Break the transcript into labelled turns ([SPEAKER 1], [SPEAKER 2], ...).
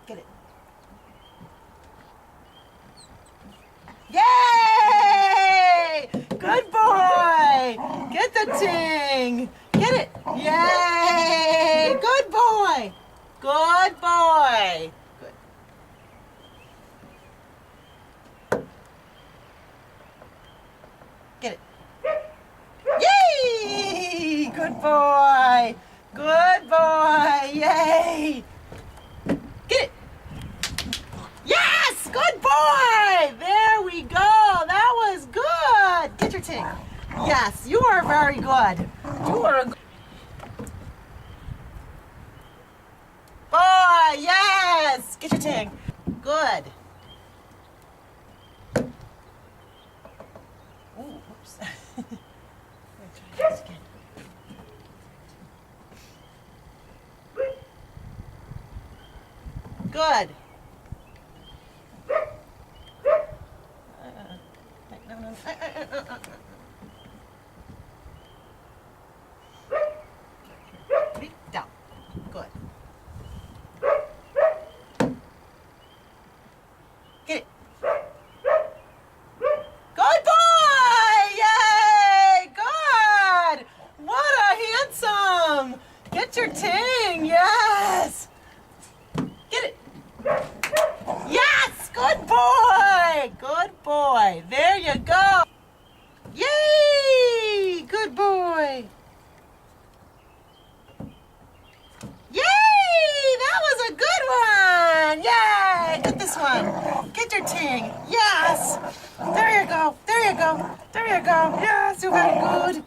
[SPEAKER 1] Get it. Yay! Good boy! Get the ting! Get it! Yay! Good boy! Good boy! Good. Get it. Yay! Good boy! Good boy! Yay! Get it! Yes! Good boy! There we go! That was good! Get your ting. Yes, you are very good. You are a good boy! Yes! Get your ting. Good. Ooh, whoops. I'm gonna try this again. Good. No. Down. Good. Get it. Good boy! Yay! Good! What a handsome! Get your ting! Yes! Get it! Yes! Good boy! Good boy! There you go! Yay! Good boy! Yay! That was a good one! Yay! Get this one! Get your ting! Yes! There you go! There you go! There you go! Yes! You're very good!